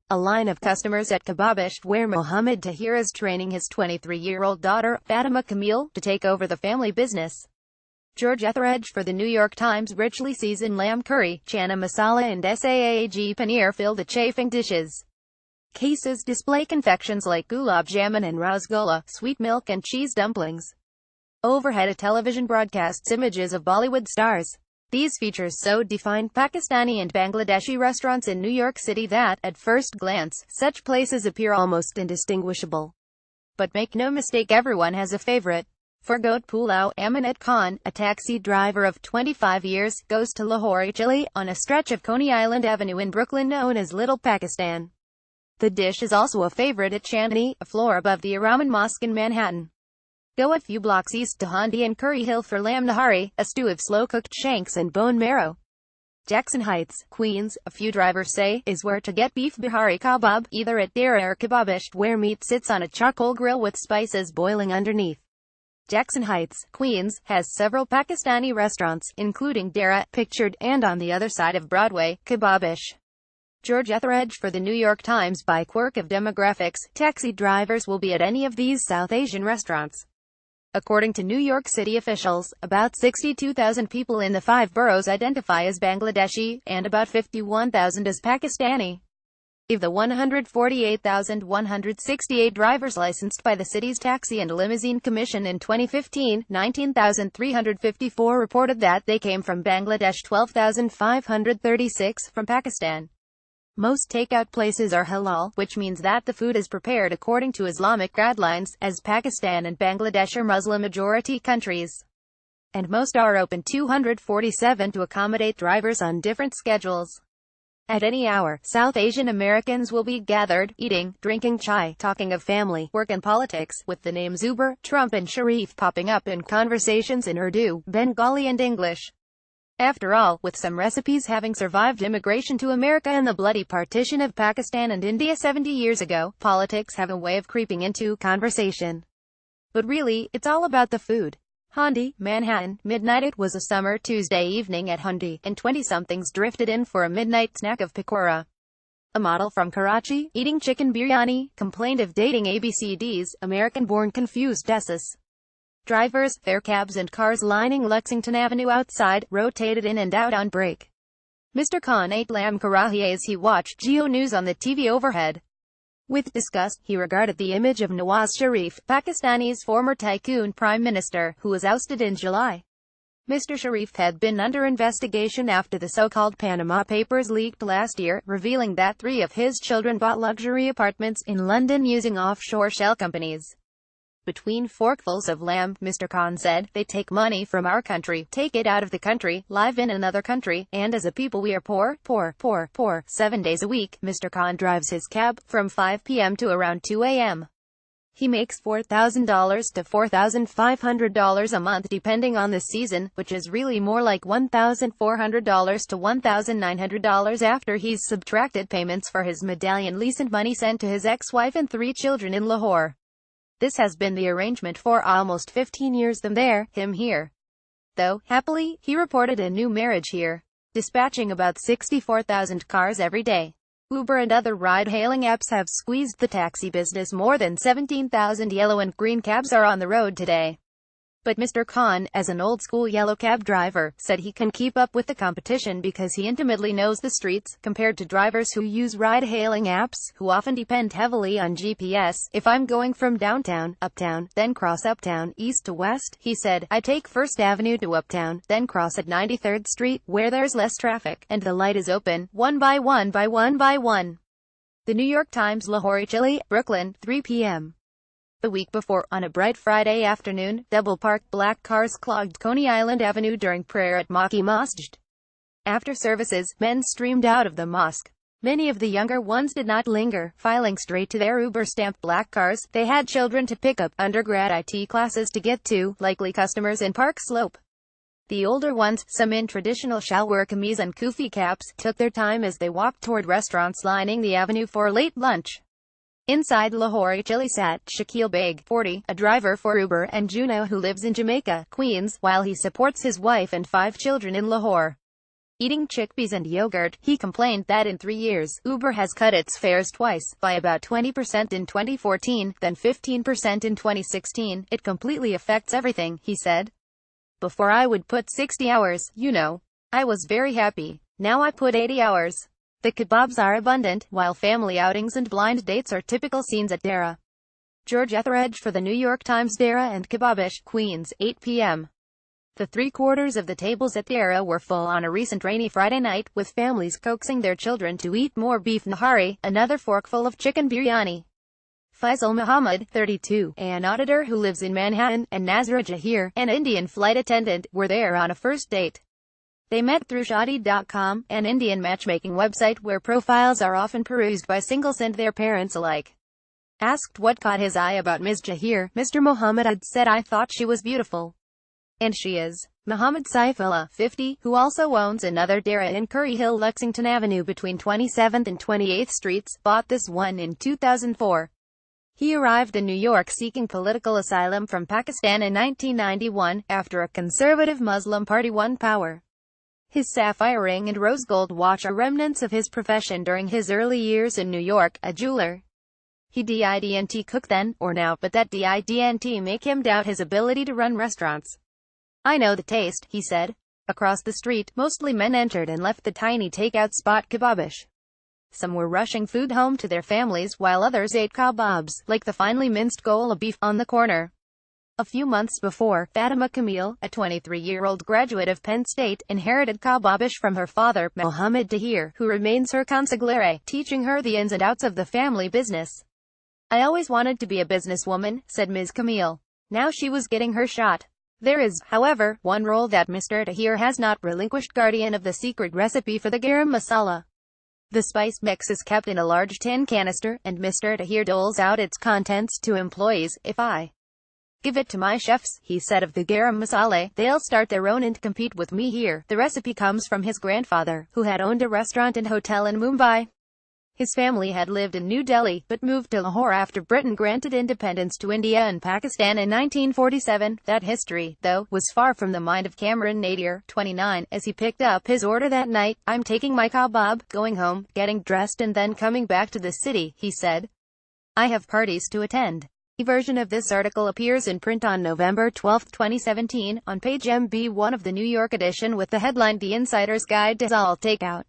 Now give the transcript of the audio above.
A line of customers at Kebabish where Mohammed Tahir is training his 23-year-old daughter, Fatima Camille, to take over the family business. George Etheridge for the New York Times. Richly seasoned lamb curry, chana masala and saag paneer fill the chafing dishes. Cases display confections like gulab jamun and rasgulla, sweet milk and cheese dumplings. Overhead a television broadcasts images of Bollywood stars. These features so define Pakistani and Bangladeshi restaurants in New York City that, at first glance, such places appear almost indistinguishable. But make no mistake, everyone has a favorite. For goat pulao, Aminat Khan, a taxi driver of 25 years, goes to Lahore, Chile, on a stretch of Coney Island Avenue in Brooklyn known as Little Pakistan. The dish is also a favorite at Chandni, a floor above the Rahman Mosque in Manhattan. Go a few blocks east to Handi and Curry Hill for lamb nahari, a stew of slow-cooked shanks and bone marrow. Jackson Heights, Queens, a few drivers say, is where to get beef bihari kebab, either at Dera or Kebabish, where meat sits on a charcoal grill with spices boiling underneath. Jackson Heights, Queens, has several Pakistani restaurants, including Dera, pictured, and on the other side of Broadway, Kebabish. George Etheridge for the New York Times. By quirk of demographics, taxi drivers will be at any of these South Asian restaurants. According to New York City officials, about 62,000 people in the 5 boroughs identify as Bangladeshi, and about 51,000 as Pakistani. Of the 148,168 drivers licensed by the city's Taxi and Limousine Commission in 2015, 19,354 reported that they came from Bangladesh, 12,536 from Pakistan. Most takeout places are halal, which means that the food is prepared according to Islamic guidelines, as Pakistan and Bangladesh are Muslim-majority countries. And most are open 247 to accommodate drivers on different schedules. At any hour, South Asian Americans will be gathered, eating, drinking chai, talking of family, work and politics, with the names Uber, Trump and Sharif popping up in conversations in Urdu, Bengali and English. After all, with some recipes having survived immigration to America and the bloody partition of Pakistan and India 70 years ago, politics have a way of creeping into conversation. But really, it's all about the food. Handi, Manhattan, midnight. It was a summer Tuesday evening at Handi, and 20-somethings drifted in for a midnight snack of pakora. A model from Karachi, eating chicken biryani, complained of dating ABCDs, American-born confused Esses. Drivers, their cabs and cars lining Lexington Avenue outside, rotated in and out on break. Mr. Khan ate lamb karahi as he watched Geo News on the TV overhead. With disgust, he regarded the image of Nawaz Sharif, Pakistani's former tycoon prime minister, who was ousted in July. Mr. Sharif had been under investigation after the so-called Panama Papers leaked last year, revealing that 3 of his children bought luxury apartments in London using offshore shell companies. Between forkfuls of lamb, Mr. Khan said, they take money from our country, take it out of the country, live in another country, and as a people we are poor, poor, poor, poor. 7 days a week, Mr. Khan drives his cab, from 5 p.m. to around 2 a.m. He makes $4,000 to $4,500 a month depending on the season, which is really more like $1,400 to $1,900 after he's subtracted payments for his medallion lease and money sent to his ex-wife and 3 children in Lahore. This has been the arrangement for almost 15 years. Them there, him here. Though, happily, he reported a new marriage here, dispatching about 64,000 cars every day. Uber and other ride-hailing apps have squeezed the taxi business. More than 17,000 yellow and green cabs are on the road today. But Mr. Khan, as an old-school yellow cab driver, said he can keep up with the competition because he intimately knows the streets, compared to drivers who use ride-hailing apps, who often depend heavily on GPS. If I'm going from downtown, uptown, then cross uptown, east to west, he said, I take 1st Avenue to uptown, then cross at 93rd Street, where there's less traffic, and the light is open, one by one by one by one. The New York Times. Lahore, Chile, Brooklyn, 3 p.m. The week before, on a bright Friday afternoon, double-parked black cars clogged Coney Island Avenue during prayer at Maki Masjid. After services, men streamed out of the mosque. Many of the younger ones did not linger, filing straight to their Uber-stamped black cars. They had children to pick up, undergrad IT classes to get to, likely customers in Park Slope. The older ones, some in traditional shalwar kameez and kufi caps, took their time as they walked toward restaurants lining the avenue for late lunch. Inside Lahore, Chile sat Shakil Beg, 40, a driver for Uber, and Juno, who lives in Jamaica, Queens, while he supports his wife and 5 children in Lahore. eating chickpeas and yogurt. He complained that in 3 years, Uber has cut its fares twice, by about 20% in 2014, then 15% in 2016. It completely affects everything, he said. Before I would put 60 hours, you know. I was very happy. Now I put 80 hours. The kebabs are abundant, while family outings and blind dates are typical scenes at Dara. George Etheredge for the New York Times. Dara and Kebabish, Queens, 8 p.m. The three-quarters of the tables at Dara were full on a recent rainy Friday night, with families coaxing their children to eat more beef nahari, another forkful of chicken biryani. Faisal Muhammad, 32, an auditor who lives in Manhattan, and Nazra Jahir, an Indian flight attendant, were there on a first date. They met through Shaadi.com, an Indian matchmaking website where profiles are often perused by singles and their parents alike. Asked what caught his eye about Ms. Jahir, Mr. Muhammad had said, "I thought she was beautiful." And she is. Muhammad Saifullah, 50, who also owns another Dara in Curry Hill, Lexington Avenue between 27th and 28th Streets, bought this one in 2004. He arrived in New York seeking political asylum from Pakistan in 1991, after a conservative Muslim party won power. His sapphire ring and rose gold watch are remnants of his profession during his early years in New York, a jeweler. He didn't cook then, or now, but that didn't make him doubt his ability to run restaurants. "I know the taste," he said. Across the street, mostly men entered and left the tiny takeout spot Kebabish. Some were rushing food home to their families, while others ate kebabs, like the finely minced gola beef, on the corner. A few months before, Fatima Camille, a 23-year-old graduate of Penn State, inherited Kebabish from her father, Mohammed Tahir, who remains her consigliere, teaching her the ins and outs of the family business. "I always wanted to be a businesswoman," said Ms. Camille. Now she was getting her shot. There is, however, one role that Mr. Tahir has not relinquished: guardian of the secret recipe for the garam masala. The spice mix is kept in a large tin canister, and Mr. Tahir doles out its contents to employees. "If I give it to my chefs," he said of the garam masala, "they'll start their own and compete with me here." The recipe comes from his grandfather, who had owned a restaurant and hotel in Mumbai. His family had lived in New Delhi, but moved to Lahore after Britain granted independence to India and Pakistan in 1947. That history, though, was far from the mind of Cameron Nadir, 29, as he picked up his order that night. "I'm taking my kebab, going home, getting dressed and then coming back to the city," he said. "I have parties to attend." A version of this article appears in print on November 12, 2017, on page MB1 of the New York edition with the headline "The Insider's Guide to Halal Takeout."